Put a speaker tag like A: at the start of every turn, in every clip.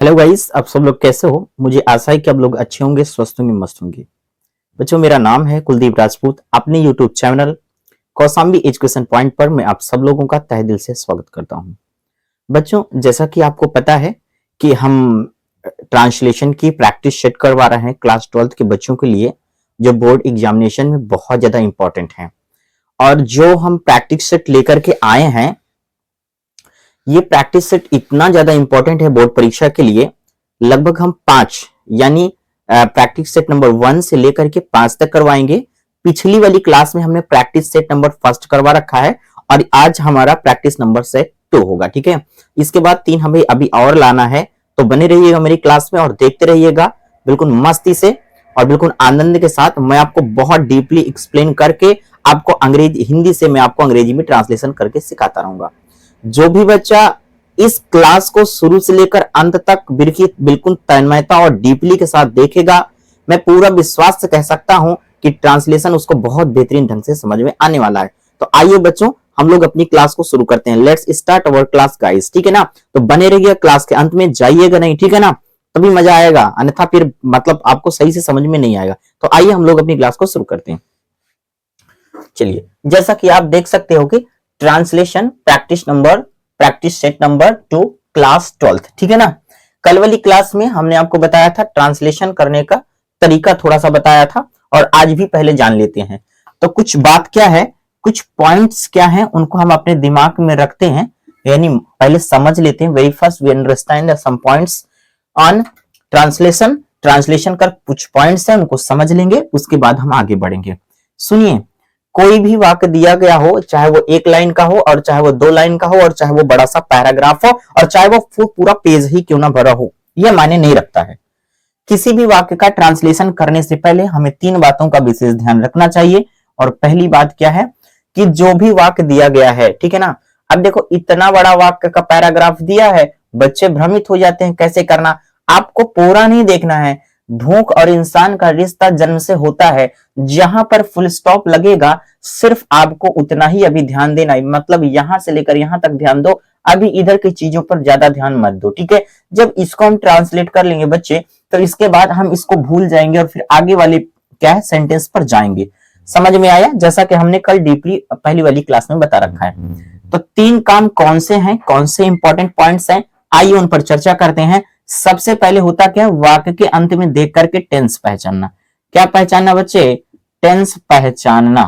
A: Hello guys, आप सब लोग कैसे हो। मुझे आशा है कि आप लोग अच्छे होंगे, स्वस्थ होंगे, मस्त होंगे। बच्चों, मेरा नाम है कुलदीप राजपूत। अपने YouTube channel Kaushambi education point पर मैं आप सब लोगों का तहे दिल से स्वागत करता हूं। बच्चों, जैसा कि आपको पता है कि हम ट्रांसलेशन की प्रैक्टिस सेट करवा रहे हैं क्लास 12th के बच्चों के लिए, जो बोर्ड एग्जामिनेशन में बहुत ज्यादा इंपॉर्टेंट है। और जो हम प्रैक्टिस सेट लेकर के आए हैं, ये प्रैक्टिस सेट इतना ज्यादा इंपॉर्टेंट है बोर्ड परीक्षा के लिए। लगभग हम 5 यानी प्रैक्टिस सेट नंबर 1 से लेकर के 5 तक करवाएंगे। पिछली वाली क्लास में हमने प्रैक्टिस सेट नंबर 1 करवा रखा है और आज हमारा प्रैक्टिस नंबर सेट 2 होगा। ठीक है, इसके बाद 3 हमें अभी और लाना है। तो बने रहिएगा मेरी क्लास में और देखते रहिएगा बिल्कुल मस्ती से और बिल्कुल आनंद के साथ। मैं आपको बहुत डीपली एक्सप्लेन करके आपको अंग्रेजी हिंदी से मैं आपको अंग्रेजी में ट्रांसलेशन करके सिखाता रहूंगा। जो भी बच्चा इस क्लास को शुरू से लेकर अंत तक बिल्कुल तन्मयता और डीपली के साथ देखेगा, मैं पूरा विश्वास से कह सकता हूं कि ट्रांसलेशन उसको बहुत बेहतरीन ढंग से समझ में आने वाला है। तो आइए बच्चों, हम लोग अपनी क्लास को शुरू करते हैं। Let's start our class guys. ठीक है ना, तो बने रहिए, क्लास के अंत में जाइएगा नहीं, ठीक है ना, तभी मजा आएगा, अन्यथा फिर मतलब आपको सही से समझ में नहीं आएगा। तो आइए हम लोग अपनी क्लास को शुरू करते हैं। चलिए, जैसा कि आप देख सकते हो कि translation practice set number 2 class 12th। ठीक है ना, कल वाली क्लास में हमने आपको बताया था ट्रांसलेशन करने का तरीका, थोड़ा सा बताया था और आज भी पहले जान लेते हैं। तो कुछ बात क्या है, कुछ पॉइंट्स क्या है, उनको हम अपने दिमाग में रखते हैं, यानी पहले समझ लेते हैं। Very first we understand some points on translation. Translation का कुछ पॉइंट्स हैं, उनको समझ लेंगे, उसके बाद हम आगे बढ़ेंगे। सुनिए, कोई भी वाक्य दिया गया हो, चाहे वो 1 लाइन का हो और चाहे वो 2 लाइन का हो और चाहे वो बड़ा सा पैराग्राफ हो और चाहे वो पूरा पेज ही क्यों ना भरा हो, यह मायने नहीं रखता है। किसी भी वाक्य का ट्रांसलेशन करने से पहले हमें 3 बातों का विशेष ध्यान रखना चाहिए। और पहली बात क्या है कि जो भी वाक्य दिया गया है, ठीक है ना, अब देखो इतना बड़ा वाक्य का पैराग्राफ दिया है, बच्चे भ्रमित हो जाते हैं कैसे करना। आपको पूरा नहीं देखना है। भूख और इंसान का रिश्ता जन्म से होता है, जहां पर फुल स्टॉप लगेगा सिर्फ आपको उतना ही अभी ध्यान देना है, मतलब यहां से लेकर यहां तक ध्यान दो, अभी इधर की चीजों पर ज्यादा ध्यान मत दो। ठीक है, जब इसको हम ट्रांसलेट कर लेंगे बच्चे, तो इसके बाद हम इसको भूल जाएंगे और फिर आगे वाले क्या है सेंटेंस पर जाएंगे। समझ में आया, जैसा कि हमने कल डीपली पहली वाली क्लास में बता रखा है। तो 3 काम कौन से हैं, कौन से इंपॉर्टेंट पॉइंट्स हैं, आइए उन पर चर्चा करते हैं। सबसे पहले होता क्या, वाक्य के अंत में देख करके टेंस पहचानना। क्या पहचानना बच्चे, टेंस पहचानना।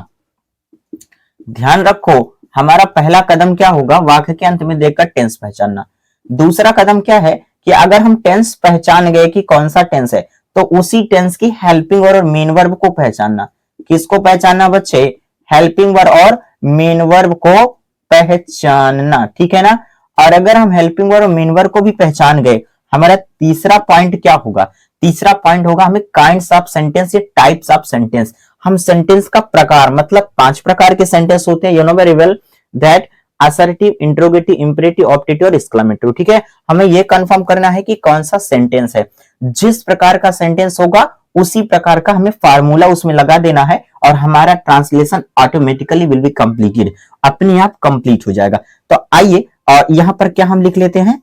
A: ध्यान रखो, हमारा पहला कदम क्या होगा, वाक्य के अंत में देखकर टेंस पहचानना। दूसरा कदम क्या है कि अगर हम टेंस पहचान गए कि कौन सा टेंस है, तो उसी टेंस की हेल्पिंग वर्ब और मेन वर्ब को पहचानना। किसको पहचानना बच्चे, हेल्पिंग वर्ब और मेन वर्ब को पहचानना। ठीक है ना, और अगर हम हेल्पिंग वर्ब और मेन वर्ब को भी पहचान गए, हमारा तीसरा पॉइंट क्या होगा, तीसरा पॉइंट होगा हमें काइंड्स ऑफ सेंटेंस या टाइप्स ऑफ सेंटेंस। हम सेंटेंस का प्रकार, मतलब 5 प्रकार के सेंटेंस होते हैं, you know very well that, assertive, interrogative, imperative, optative और एक्सक्लेमेटिव। ठीक है, हमें यह कंफर्म करना है कि कौन सा सेंटेंस है। जिस प्रकार का सेंटेंस होगा उसी प्रकार का हमें फार्मूला उसमें लगा देना है और हमारा translation automatically will be completed, अपने आप कंप्लीट हो जाएगा। तो आइए, और यहां पर क्या हम लिख लेते हैं,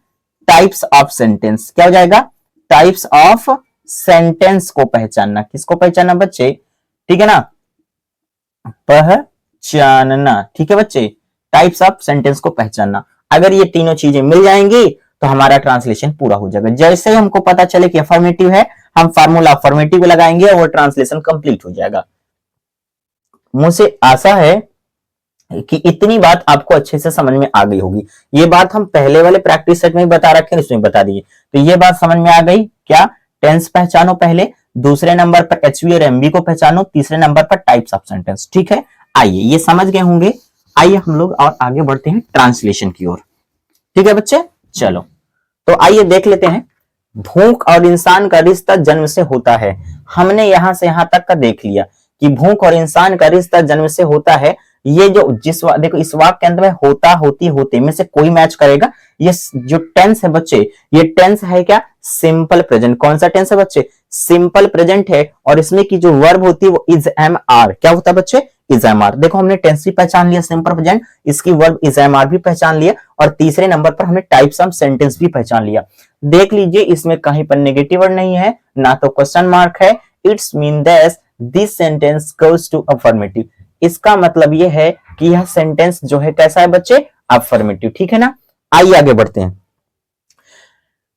A: टाइप्स ऑफ सेंटेंस। क्या हो जाएगा, टाइप्स ऑफ सेंटेंस को पहचानना। किसको पहचानना बच्चे, ठीक है ना, पहचानना। ठीक है बच्चे, टाइप्स ऑफ सेंटेंस को पहचानना। अगर ये तीनों चीजें मिल जाएंगी तो हमारा ट्रांसलेशन पूरा हो जाएगा। जैसे ही हमको पता चले कि अफर्मेटिव है, हम फार्मूला अफर्मेटिव लगाएंगे और वो ट्रांसलेशन कंप्लीट हो जाएगा। मुझे आशा है कि इतनी बात आपको अच्छे से समझ में आ गई होगी। ये बात हम पहले वाले प्रैक्टिस सेट में बता रखे हैं, इसमें बता दिए। तो ये बात समझ में आ गई क्या, टेंस पहचानो पहले, दूसरे नंबर पर एचवी और एमवी को पहचानो, तीसरे नंबर पर टाइप्स ऑफ सेंटेंस। ठीक है, आइए ये समझ गए होंगे। आइए हम लोग और आगे बढ़ते हैं ट्रांसलेशन की ओर। ठीक है बच्चे, चलो तो आइए देख लेते हैं। भूख और इंसान का रिश्ता जन्म से होता है। हमने यहां से यहां तक का देख लिया कि भूख और इंसान का रिश्ता जन्म से होता है। ये जो देखो इस वाक्य के अंदर में होता, होती, होते में से कोई मैच करेगा। ये जो टेंस है बच्चे, ये टेंस है क्या, सिंपल प्रेजेंट। कौन सा टेंस है बच्चे, सिंपल प्रेजेंट है। और इसमें की जो वर्ब होती है वो इज, एम, आर। क्या होता है बच्चे, इज एम आर। देखो हमने टेंस भी पहचान लिया सिंपल प्रेजेंट, इसकी वर्ब इज एम आर भी पहचान लिया, और तीसरे नंबर पर हमने टाइप्स ऑफ सेंटेंस भी पहचान लिया। देख लीजिए इसमें कहीं पर नेगेटिव वर्ड नहीं है, ना तो क्वेश्चन मार्क है। It's mean that this sentence goes to affirmative. इसका मतलब यह है कि यह सेंटेंस जो है कैसा है बच्चे, अफर्मेटिव। ठीक है ना। आइए आगे बढ़ते हैं।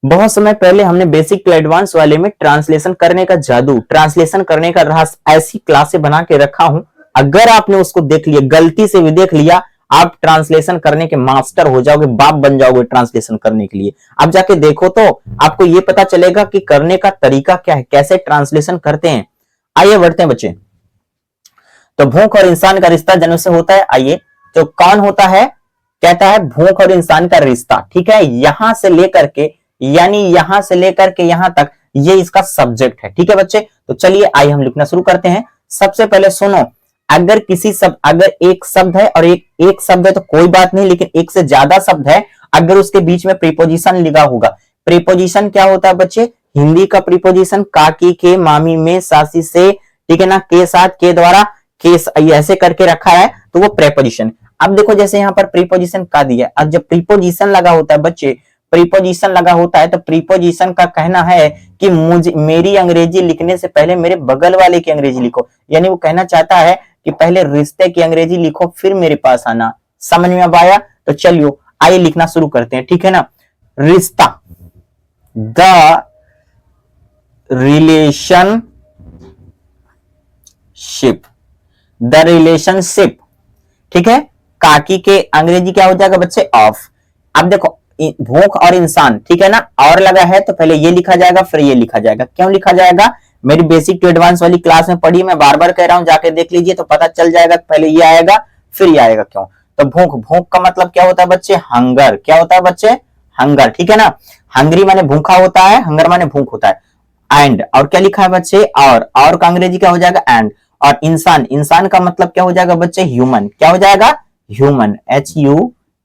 A: बहुत समय पहले हमने बेसिक टू एडवांस वाले में ट्रांसलेशन करने का जादू, ट्रांसलेशन करने का रहस्य ऐसी क्लासें बना के रखा हूं, अगर आपने उसको देख लिया, गलती से भी देख लिया, आप ट्रांसलेशन करने के मास्टर हो जाओगे, बाप बन जाओगे ट्रांसलेशन करने के लिए। आप जाके देखो तो आपको यह पता चलेगा कि करने का तरीका क्या है, कैसे ट्रांसलेशन करते हैं। आइए बढ़ते हैं बच्चे। तो भूख और इंसान का रिश्ता जन्म से होता है। आइए, तो कौन होता है, कहता है भूख और इंसान का रिश्ता। ठीक है, यहां से लेकर के, यानी यहां से लेकर के यहां तक ये इसका सब्जेक्ट है। ठीक है बच्चे, तो चलिए आइए हम लिखना शुरू करते हैं। सबसे पहले सुनो, अगर किसी शब्द, अगर एक शब्द है और एक शब्द है तो कोई बात नहीं, लेकिन एक से ज्यादा शब्द है, अगर उसके बीच में प्रीपोजिशन लिखा होगा। प्रीपोजिशन क्या होता है बच्चे, हिंदी का प्रीपोजिशन काकी के, मामी में, सासी से, ठीक है ना, के साथ, के द्वारा, के ऐसे करके रखा है, तो वो प्रीपोजिशन। अब देखो जैसे यहाँ पर प्रीपोजिशन का दिया, अब जब प्रीपोजिशन लगा होता है बच्चे, प्रीपोजिशन लगा होता है, तो प्रीपोजिशन का कहना है कि मुझे, मेरी अंग्रेजी लिखने से पहले मेरे बगल वाले की अंग्रेजी लिखो। यानी वो कहना चाहता है कि पहले रिश्ते की अंग्रेजी लिखो फिर मेरे पास आना। समझ में अब आया? तो चलिए आइए लिखना शुरू करते हैं। ठीक है ना। रिश्ता, द रिलेशनशिप, द रिलेशनशिप। ठीक है, काकी के अंग्रेजी क्या हो जाएगा बच्चे, ऑफ। अब देखो भूख और इंसान, ठीक है ना, और लगा है तो पहले ये लिखा जाएगा फिर ये लिखा जाएगा। क्यों लिखा जाएगा, मेरी बेसिक टू एडवांस वाली क्लास में पढ़ी, मैं बार बार कह रहा हूं, जाके देख लीजिए तो पता चल जाएगा, पहले ये आएगा फिर ये आएगा। क्यों, तो भूख, भूख का मतलब क्या होता है बच्चे, हंगर। क्या होता है बच्चे, हंगर। ठीक है ना, हंगरी माने भूखा होता है, हंगर माने भूख होता है। एंड, और क्या लिखा है बच्चे, और का अंग्रेजी क्या हो जाएगा, एंड। और इंसान, इंसान का मतलब क्या हो जाएगा बच्चे, ह्यूमन। क्या हो जाएगा, human,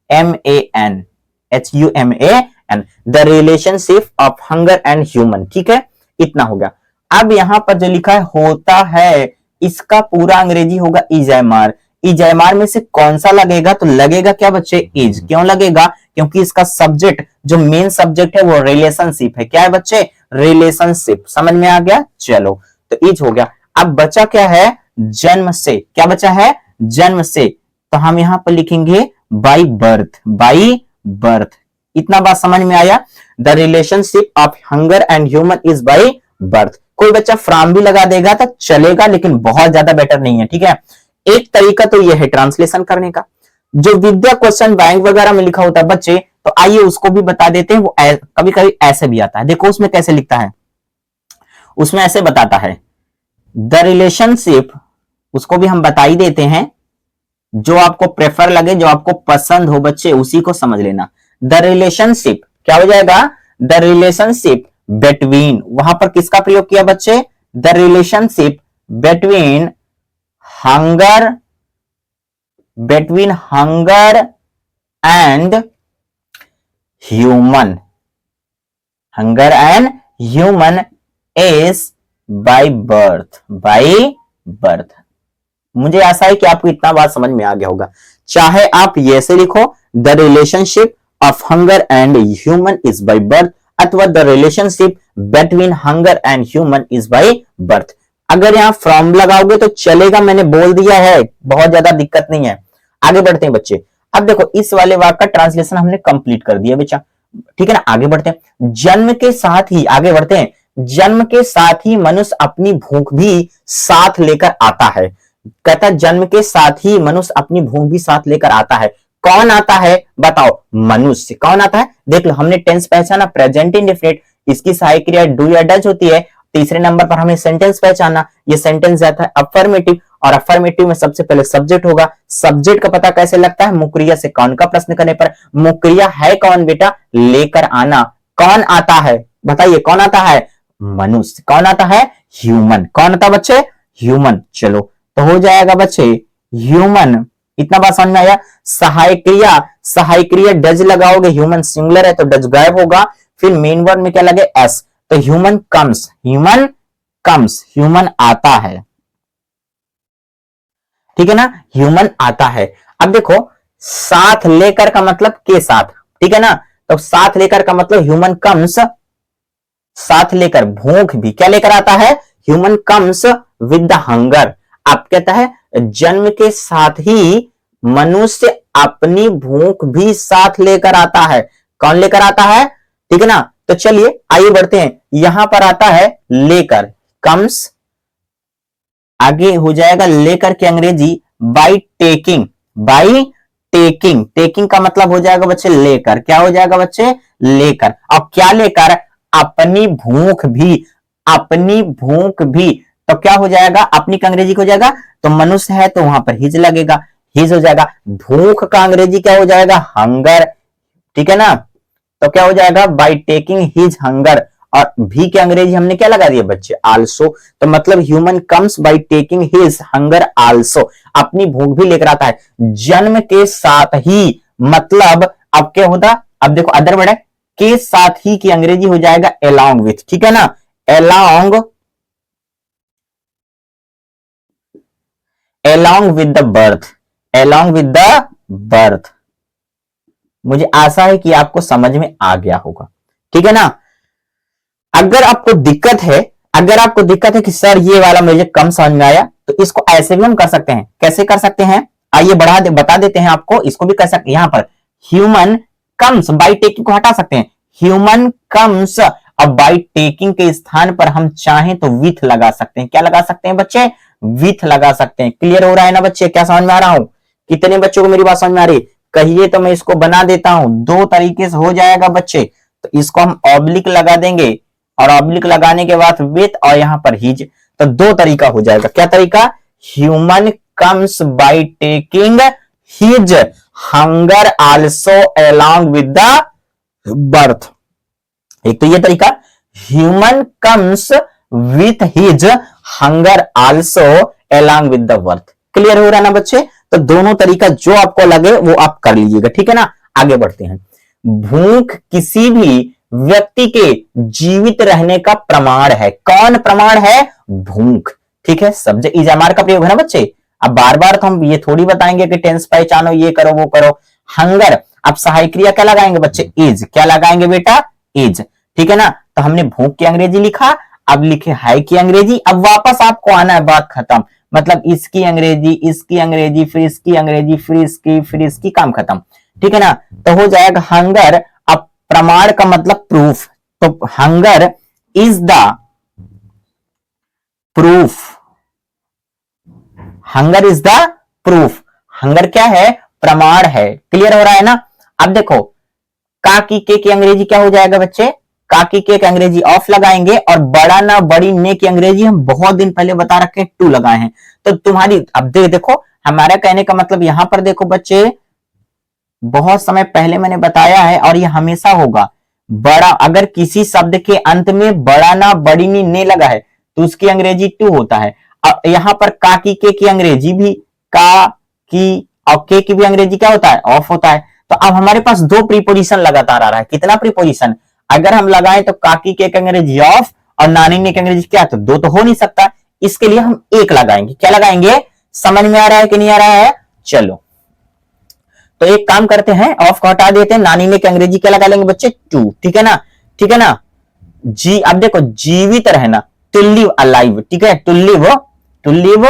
A: HUMAN, HUMAN, the relationship of hunger and human. ठीक है, इतना हो गया। अब यहां पर जो लिखा है होता है, इसका पूरा अंग्रेजी होगा इजैमार। इजैमार में से कौन सा लगेगा, तो लगेगा क्या बच्चे, इज। क्यों लगेगा, क्योंकि इसका सब्जेक्ट, जो मेन सब्जेक्ट है वो रिलेशनशिप है। क्या है बच्चे, रिलेशनशिप। समझ में आ गया, चलो तो इज हो गया। अब बचा क्या है, जन्म से। क्या बचा है, जन्म से, तो हम यहां पर लिखेंगे बाई बर्थ, बाई बर्थ। इतना बात समझ में आया। The relationship of hunger and human is by birth. कोई बच्चा फ्रॉम भी लगा देगा तो चलेगा, लेकिन बहुत ज्यादा बेटर नहीं है। ठीक है, एक तरीका तो यह है ट्रांसलेशन करने का, जो विद्या क्वेश्चन बैंक वगैरह में लिखा होता है बच्चे, तो आइए उसको भी बता देते हैं। वो कभी कभी ऐसे भी आता है, देखो उसमें कैसे लिखता है, उसमें ऐसे बताता है द रिलेशनशिप, उसको भी हम बता ही देते हैं, जो आपको प्रेफर लगे, जो आपको पसंद हो बच्चे, उसी को समझ लेना। द रिलेशनशिप क्या हो जाएगा, द रिलेशनशिप बिटवीन, वहां पर किसका प्रयोग किया बच्चे, the relationship between hunger, between hunger and human, hunger and human is by birth, by birth. मुझे आशा है कि आपको इतना बात समझ में आ गया होगा। चाहे आप ये से लिखो, the relationship of hunger and human is by birth, अथवा the relationship between hunger and human is by birth. अगर यहां फ्रॉम लगाओगे तो चलेगा, मैंने बोल दिया है, बहुत ज्यादा दिक्कत नहीं है। आगे बढ़ते हैं बच्चे। अब देखो इस वाले वाक्य का ट्रांसलेशन हमने कंप्लीट कर दिया बच्चा। ठीक है ना, आगे बढ़ते हैं। जन्म के साथ ही, आगे बढ़ते हैं, जन्म के साथ ही मनुष्य अपनी भूख भी साथ लेकर आता है। कहता जन्म के साथ ही मनुष्य अपनी भूख भी साथ लेकर आता है। कौन आता है बताओ, मनुष्य। कौन आता है, देख लो हमने टेंस पहचाना, प्रेजेंट इंडेफिनिट, इसकी सहायक क्रिया डू या डज होती है। तीसरे नंबर पर हमें सेंटेंस पहचाना, ये सेंटेंस जाता है अफर्मेटिव, और अफर्मेटिव में सबसे पहले सब्जेक्ट होगा। सब्जेक्ट का पता कैसे लगता है, मुक्रिया से। कौन का प्रश्न करने पर, मुक्रिया है कौन बेटा, लेकर आना। कौन आता है बताइए, कौन आता है, मनुष्य। कौन आता है, ह्यूमन। कौन आता बच्चे, ह्यूमन। चलो तो हो जाएगा बच्चे ह्यूमन। इतना बात समझ में आया। सहायक क्रिया, सहायक क्रिया डज लगाओगे, ह्यूमन सिंगुलर है तो डज गायब होगा, फिर मेन वर्ड में क्या लगे, एस, तो human comes, human comes, human आता है। ठीक है ना, ह्यूमन आता है। अब देखो साथ लेकर का मतलब के साथ, ठीक है ना, तो साथ लेकर का मतलब ह्यूमन कम्स, साथ लेकर भूख भी क्या लेकर आता है, human comes with the hunger. आप कहता है जन्म के साथ ही मनुष्य अपनी भूख भी साथ लेकर आता है। कौन लेकर आता है, ठीक है ना, तो चलिए आइए बढ़ते हैं। यहां पर आता है लेकर, कम्स, आगे हो जाएगा लेकर के अंग्रेजी by taking, by taking, taking का मतलब हो जाएगा बच्चे लेकर, क्या हो जाएगा बच्चे, लेकर। और क्या लेकर, अपनी भूख भी, अपनी भूख भी, तो क्या हो जाएगा, अपनी का अंग्रेजी हो जाएगा, तो मनुष्य है तो वहां पर हिज लगेगा, हिज हो जाएगा। भूख का अंग्रेजी क्या हो जाएगा, हंगर, ठीक है ना, तो क्या हो जाएगा, बाई टेकिंग हिज हंगर। और भी के अंग्रेजी हमने क्या लगा दिया बच्चे, आल्सो, तो मतलब human comes by taking his hunger also, अपनी भूख भी लेकर आता है जन्म के साथ ही, मतलब अब क्या होता, अब देखो अदर वर्ड है, के साथ ही की अंग्रेजी हो जाएगा along with, ठीक है ना, along, along with the birth, along with the birth। मुझे आशा है कि आपको समझ में आ गया होगा, ठीक है ना। अगर आपको दिक्कत है, अगर आपको दिक्कत है कि सर ये वाला मुझे कम समझ में आया, तो इसको ऐसे भी हम कर सकते हैं। कैसे कर सकते हैं, आइए बता देते हैं आपको, इसको भी कर सकते हैं। यहां पर ह्यूमन कम्स, बाई टेकिंग को हटा सकते हैं, ह्यूमन कम्स, अब बाई टेकिंग के स्थान पर हम चाहें तो विथ लगा सकते हैं। क्या लगा सकते हैं बच्चे, विथ लगा सकते हैं। क्लियर हो रहा है ना बच्चे, क्या समझ में आ रहा हूं, कितने बच्चों को मेरी बात समझ में आ रही है, कहिए तो मैं इसको बना देता हूं। दो तरीके से हो जाएगा बच्चे, तो इसको हम ऑब्लिक लगा देंगे, और ऑब्लिक लगाने के बाद विथ, और यहां पर हिज, तो दो तरीका हो जाएगा। क्या तरीका, human comes by taking his hunger also along with the birth. एक तो ये तरीका, human comes with his hunger also along with the birth. Clear हो रहा है ना बच्चे, तो दोनों तरीका जो आपको लगे वो आप कर लीजिएगा, ठीक है ना। आगे बढ़ते हैं। भूख किसी भी व्यक्ति के जीवित रहने का प्रमाण है। कौन प्रमाण है, भूख, ठीक है। सब्जेक्ट इज एम आर का प्रयोग है ना बच्चे। अब बार बार तो हम ये थोड़ी बताएंगे कि टेंस पहचानो, ये करो वो करो। हंगर, अब सहायक क्रिया क्या लगाएंगे बच्चे, इज, क्या लगाएंगे बेटा, इज, ठीक है ना। तो हमने भूख की अंग्रेजी लिखा, अब लिखे है की अंग्रेजी, अब वापस आपको आना है, बात खत्म। मतलब इसकी अंग्रेजी, इसकी अंग्रेजी, फिर इसकी अंग्रेजी, फिर इसकी, काम खत्म, ठीक है ना। तो हो जाएगा हंगर, अब प्रमाण का मतलब प्रूफ, तो hunger is the proof, hunger is the proof, hunger क्या है, प्रमाण है। क्लियर हो रहा है ना। अब देखो का की अंग्रेजी क्या हो जाएगा बच्चे, का की अंग्रेजी ऑफ लगाएंगे, और बड़ा ना बड़ी ने की अंग्रेजी हम बहुत दिन पहले बता रखे टू लगाए हैं। तो तुम्हारी अब देखो हमारा कहने का मतलब यहां पर देखो बच्चे, बहुत समय पहले मैंने बताया है और ये हमेशा होगा। बड़ा, अगर किसी शब्द के अंत में बड़ा ना बड़ी नी ने लगा है तो उसकी अंग्रेजी टू होता है। यहां पर का की अंग्रेजी भी का की, और के की भी अंग्रेजी क्या होता है, ऑफ होता है। तो अब हमारे पास दो प्रीपोजिशन लगातार आ रहा है। कितना प्रीपोजिशन, अगर हम लगाएं तो काकी के अंग्रेजी ऑफ और नानी ने अंग्रेजी क्या, तो दो तो हो नहीं सकता, इसके लिए हम एक लगाएंगे। क्या लगाएंगे, समझ में आ रहा है कि नहीं आ रहा है, चलो तो एक काम करते हैं, ऑफ को हटा देते हैं, नानी ने अंग्रेजी क्या लगा लेंगे बच्चे, टू, ठीक है ना, ठीक है ना। जी अब देखो जीवित रहना, टू लिव अलाइव, ठीक है, to live, to live,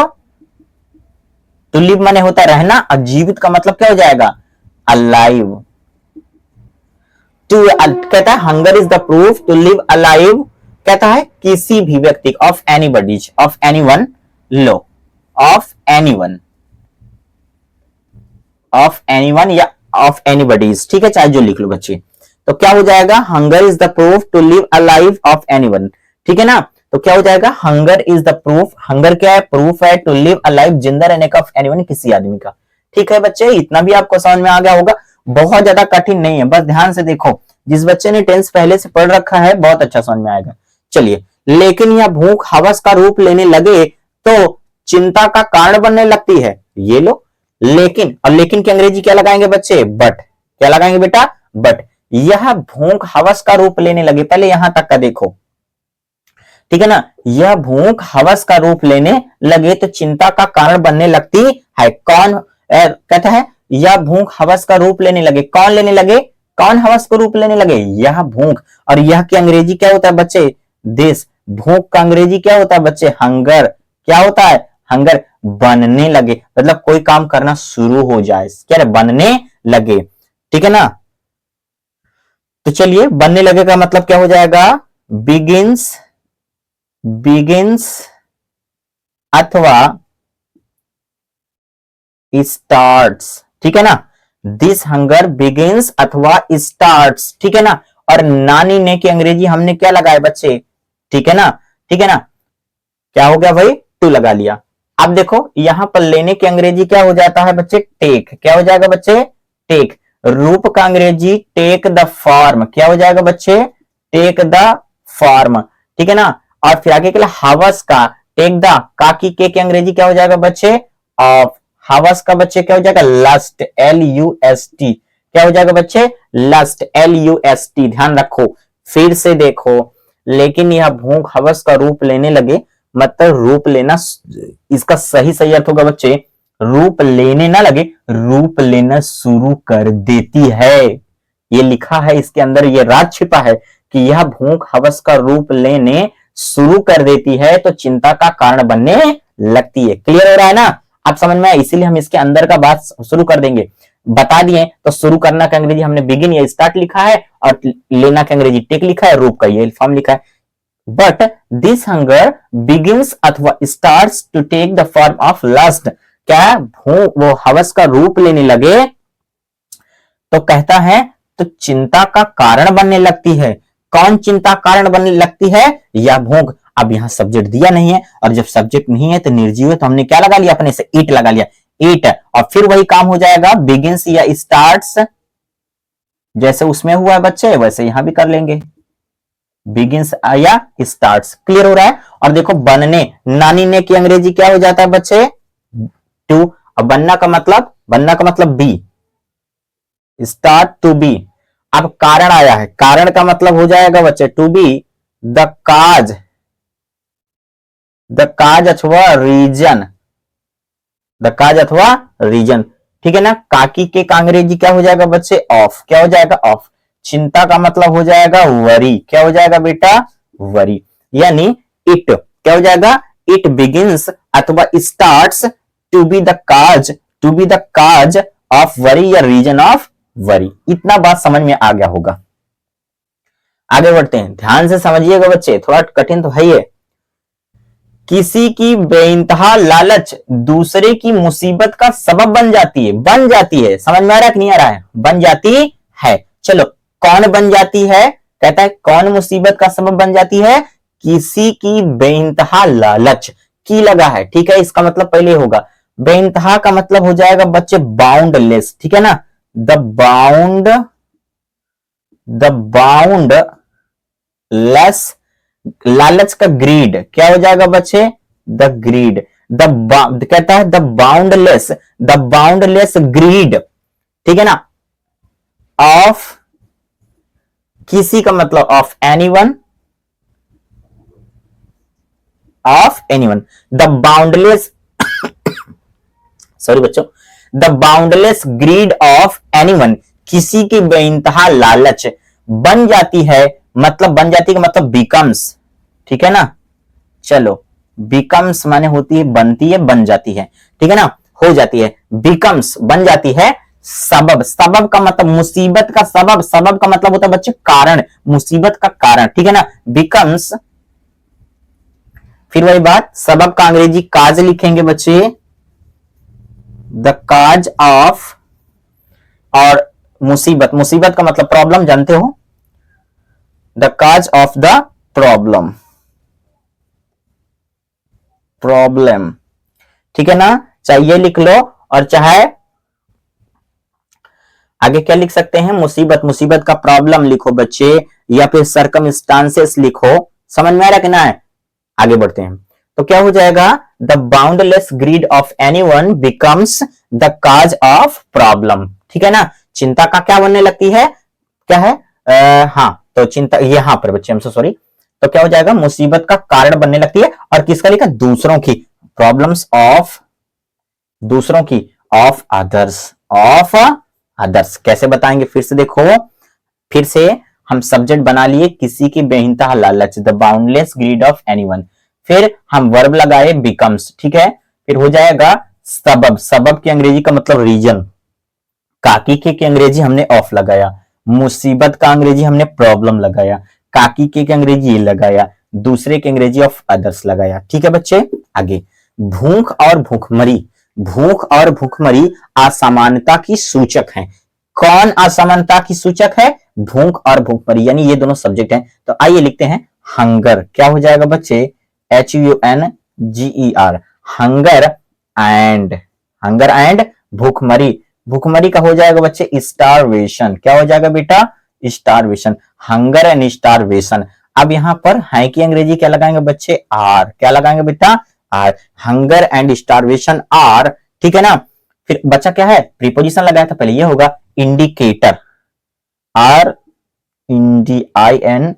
A: to live माने होता है रहना, और जीवित का मतलब क्या हो जाएगा, अलाइव। टू कहता है hunger is the proof to live alive, कहता है किसी भी व्यक्ति, ऑफ एनीबडीज, ऑफ एनीवन, लो, ऑफ एनीवन, ऑफ एनीवन या ऑफ एनीबडीज, ठीक है, चाहे जो लिख लो बच्चे। तो क्या हो जाएगा, hunger is the proof to live alive of anyone, ठीक है ना। तो क्या हो जाएगा, hunger is the proof, hunger क्या है, प्रूफ है, टू लिव अलाइव, जिंदा रहने का, ऑफ एनीवन, किसी आदमी का। ठीक है बच्चे, इतना भी आपको समझ में आ गया होगा, बहुत ज्यादा कठिन नहीं है, बस ध्यान से देखो। जिस बच्चे ने टेंस पहले से पढ़ रखा है बहुत अच्छा समझ में आएगा। चलिए, लेकिन यह भूख हवस का रूप लेने लगे तो चिंता का कारण बनने लगती है। ये लो लेकिन, और लेकिन की अंग्रेजी क्या लगाएंगे बच्चे, बट, क्या लगाएंगे बेटा, बट। यह भूख हवस का रूप लेने लगे, पहले यहां तक का देखो, ठीक है ना। यह भूख हवस का रूप लेने लगे तो चिंता का कारण बनने लगती है। कौन कहता है यह भूख हवस का रूप लेने लगे। कौन लेने लगे? कौन हवस का रूप लेने लगे? यह भूख। और यह की अंग्रेजी क्या होता है बच्चे? दिस। भूख का अंग्रेजी क्या होता है बच्चे? हंगर। क्या होता है? हंगर। बनने लगे मतलब कोई काम करना शुरू हो जाए, क्या बनने लगे, ठीक है ना। तो चलिए बनने लगे का मतलब क्या हो जाएगा? बिगिंस, बिगिंस अथवा स्टार्ट्स, ठीक है ना। दिस हंगर बिगिंस अथवा स्टार्ट्स, ठीक है ना। और नानी ने की अंग्रेजी हमने क्या लगाया बच्चे? ठीक है ना, ठीक है ना। क्या हो गया भाई? टू लगा लिया। अब देखो यहां पर लेने की अंग्रेजी क्या हो जाता है बच्चे? टेक। क्या हो जाएगा बच्चे? टेक। रूप का अंग्रेजी टेक द फॉर्म। क्या हो जाएगा बच्चे? टेक द फॉर्म, ठीक है ना। और फिर आगे के लिए हवस का टेक द काकी के अंग्रेजी क्या हो जाएगा बच्चे? ऑफ। हवस का बच्चे क्या हो जाएगा? Lust, LUST। क्या हो जाएगा बच्चे? Lust, LUST। ध्यान रखो, फिर से देखो। लेकिन यह भूख हवस का रूप लेने लगे मतलब रूप लेना, इसका सही सही अर्थ होगा बच्चे रूप लेने ना लगे, रूप लेना शुरू कर देती है। ये लिखा है इसके अंदर, ये राज छिपा है कि यह भूख हवस का रूप लेने शुरू कर देती है तो चिंता का कारण बनने लगती है। क्लियर हो रहा है ना? आप समझ में आया? इसीलिए हम इसके अंदर का बात शुरू कर देंगे। बता दिए तो शुरू करना का अंग्रेजी हमने बिगिन या स्टार्ट लिखा है और लेना का अंग्रेजी टेक लिखा है, रूप का ये फॉर्म लिखा है। बट दिस हंगर बिगिंस अथवा starts to take the form of lust. क्या वो हवस का रूप लेने लगे तो कहता है तो चिंता का कारण बनने लगती है। कौन चिंता कारण बनने लगती है? या भूख। अब यहां सब्जेक्ट दिया नहीं है और जब सब्जेक्ट नहीं है तो निर्जीव है, तो हमने क्या लगा लिया? अपने से इट लगा लिया, इट। और फिर वही काम हो जाएगा बिगिंस या स्टार्ट्स, जैसे उसमें हुआ है बच्चे वैसे यहां भी कर लेंगे, बिगिंस या स्टार्ट्स। क्लियर हो रहा है? और देखो बनने, नानी ने की अंग्रेजी क्या हो जाता है बच्चे? टू। अब बनना का मतलब बी, स्टार्ट टू बी। अब कारण आया है, कारण का मतलब हो जाएगा बच्चे to be the cause, the cause अथवा रीजन, द काज अथवा रीजन, ठीक है ना। काकी के अंग्रेजी क्या हो जाएगा बच्चे? ऑफ। क्या हो जाएगा? ऑफ। चिंता का मतलब हो जाएगा वरी। क्या हो जाएगा बेटा? वरी। यानी इट क्या हो जाएगा? इट बिगिंस अथवा starts to be the cause, to be the cause of worry या रीजन ऑफ वरी। इतना बात समझ में आ गया होगा। आगे बढ़ते हैं, ध्यान से समझिएगा बच्चे, थोड़ा कठिन तो है ये। किसी की बेइंतहा लालच दूसरे की मुसीबत का सबब बन जाती है। बन जाती है, समझ में आ रहा है कि नहीं आ रहा है? बन जाती है। चलो कौन बन जाती है? कहता है कौन मुसीबत का सबब बन जाती है? किसी की बेइंतहा लालच, की लगा है, ठीक है। इसका मतलब पहले होगा, बेइंतहा का मतलब हो जाएगा बच्चे बाउंडलेस, ठीक है ना। द बाउंड लेस, लालच का ग्रीड क्या हो जाएगा बच्चे? The greed. कहता है द बाउंडलेस ग्रीड, ठीक है ना, ऑफ, किसी का मतलब of anyone, the boundless sorry बच्चों, the boundless greed of anyone, किसी की बेइंतहा लालच बन जाती है, मतलब बन जाती है मतलब बिकम्स, ठीक है ना। चलो बिकम्स माने होती है बनती है, बन जाती है, ठीक है ना, हो जाती है। बिकम्स बन जाती है सबब, सबब का मतलब मुसीबत का सबब, सबब का मतलब होता है बच्चे कारण, मुसीबत का कारण, ठीक है ना। बिकम्स, फिर वही बात, सबब का अंग्रेजी काज लिखेंगे बच्चे, द काज ऑफ, और मुसीबत, मुसीबत का मतलब प्रॉब्लम, जानते हो, the cause of the problem, problem, ठीक है ना। चाहे ये लिख लो और चाहे आगे क्या लिख सकते हैं? मुसीबत, मुसीबत का प्रॉब्लम लिखो बच्चे, या फिर सरकमस्टांसेस लिखो। समझ में आ रहा कि ना है? आगे बढ़ते हैं, तो क्या हो जाएगा? The boundless greed of anyone becomes the cause of problem, ठीक है ना। चिंता का क्या बनने लगती है? क्या है? हाँ, तो चिंता यहां पर बच्चे, हम सॉरी, तो क्या हो जाएगा? मुसीबत का कारण बनने लगती है। और किसका लिखा? दूसरों की, प्रॉब्लम्स ऑफ दूसरों की, ऑफ अदर्स, ऑफ अदर्स कैसे बताएंगे, फिर से देखो, फिर से हम सब्जेक्ट बना लिए, किसी की बेहिंता लालच, the boundless greed of anyone. फिर हम वर्ब लगाए बिकम्स, ठीक है। फिर हो जाएगा सबब, सबब की अंग्रेजी का मतलब रीजन। काकी के अंग्रेजी हमने ऑफ लगाया। मुसीबत का अंग्रेजी हमने प्रॉब्लम लगाया। काकी के अंग्रेजी ये लगाया। दूसरे के अंग्रेजी ऑफ अदर्स लगाया। ठीक है बच्चे, आगे भूख और भूखमरी, भूख और भूखमरी असामान्यता की सूचक हैं। कौन असामान्यता की सूचक है, भूख और भूखमरी, यानी ये दोनों सब्जेक्ट हैं। तो आइए लिखते हैं हंगर, क्या हो जाएगा बच्चे, HUNGER, hunger and, hunger and भूखमरी, भूखमरी का हो जाएगा बच्चे स्टारवेशन, क्या हो जाएगा बेटा, स्टारवेशन, हंगर एंड स्टारवेशन। अब यहां पर है की अंग्रेजी क्या लगाएंगे बच्चे, आर, क्या लगाएंगे बेटा, are, hunger and starvation are, ठीक है ना। फिर बच्चा क्या है, प्रीपोजिशन लगाया था पहले, ये होगा इंडिकेटर, आर INDICATOR,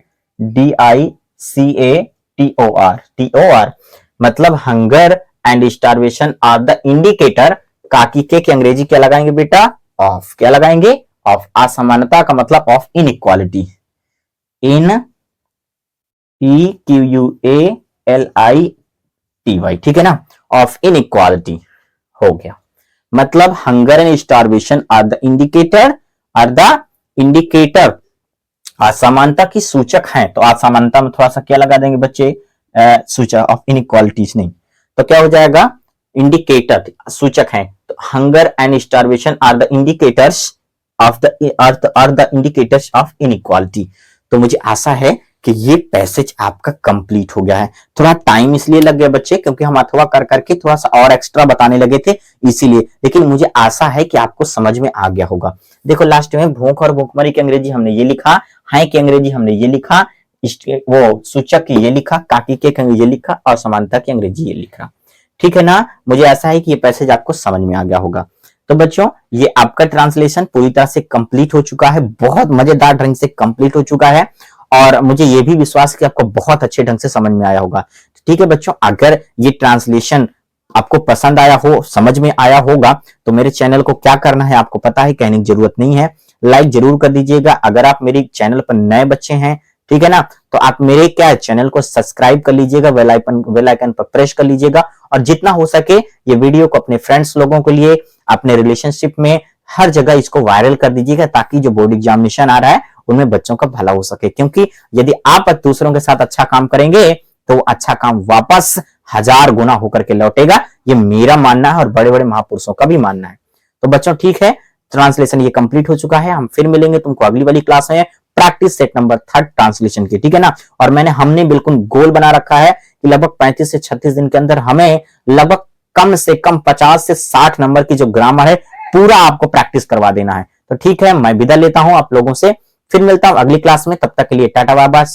A: मतलब hunger and starvation are the indicator. काकी के अंग्रेजी क्या लगाएंगे बेटा, ऑफ, क्या लगाएंगे, ऑफ। असमानता का मतलब ऑफ इनइक्वालिटी, इन EQUALITY, ठीक है ना, ऑफ इनइक्वालिटी हो गया। मतलब hunger and starvation are the indicator, are the indicator, असमानता की सूचक हैं। तो असमानता में थोड़ा सा क्या लगा देंगे बच्चे, सूचक ऑफ इनइक्वालिटीज नहीं, तो क्या हो जाएगा, इंडिकेटर सूचक हैं। तो hunger and starvation are the indicators of the, are the indicators of inequality. तो मुझे आशा है कि ये पैसेज आपका कंप्लीट हो गया है। थोड़ा टाइम इसलिए लग गया बच्चे क्योंकि हम अथवा कर करके थोड़ा सा और एक्स्ट्रा बताने लगे थे इसीलिए, लेकिन मुझे आशा है कि आपको समझ में आ गया होगा। देखो लास्ट में भूख और भूखमरी की अंग्रेजी हमने ये लिखा, है की अंग्रेजी हमने ये लिखा, वो सूचक की ये लिखा, काकी के ये लिखा, और समानता की अंग्रेजी ये लिखा, ठीक है ना। मुझे ऐसा है कि ये पैसेज आपको समझ में आ गया होगा। तो बच्चों ये आपका ट्रांसलेशन पूरी तरह से कंप्लीट हो चुका है, बहुत मजेदार ढंग से कंप्लीट हो चुका है, और मुझे ये भी विश्वास कि आपको बहुत अच्छे ढंग से समझ में आया होगा। ठीक है बच्चों, अगर ये ट्रांसलेशन आपको पसंद आया हो, समझ में आया होगा, तो मेरे चैनल को क्या करना है आपको पता है, कहने की जरूरत नहीं है, लाइक जरूर कर दीजिएगा। अगर आप मेरे चैनल पर नए बच्चे हैं, ठीक है ना, तो आप मेरे क्या चैनल को सब्सक्राइब कर लीजिएगा, बेल आइकन पर प्रेस कर लीजिएगा, और जितना हो सके ये वीडियो को अपने फ्रेंड्स लोगों के लिए, अपने रिलेशनशिप में हर जगह इसको वायरल कर दीजिएगा, ताकि जो बोर्ड एग्जामिनेशन आ रहा है उनमें बच्चों का भला हो सके। क्योंकि यदि आप दूसरों के साथ अच्छा काम करेंगे तो वो अच्छा काम वापस 1000 गुना होकर के लौटेगा, ये मेरा मानना है और बड़े बड़े महापुरुषों का भी मानना है। तो बच्चों ठीक है, ट्रांसलेशन ये कंप्लीट हो चुका है, हम फिर मिलेंगे तुमको अगली वाली क्लास में प्रैक्टिस सेट नंबर 3 ट्रांसलेशन की, ठीक है ना। और हमने बिल्कुल गोल बना रखा है कि लगभग 35 से 36 दिन के अंदर हमें लगभग कम से कम 50 से 60 नंबर की जो ग्रामर है पूरा आपको प्रैक्टिस करवा देना है। तो ठीक है, मैं विदा लेता हूं आप लोगों से, फिर मिलता हूं अगली क्लास में, तब तक के लिए टाटा बाय बाय।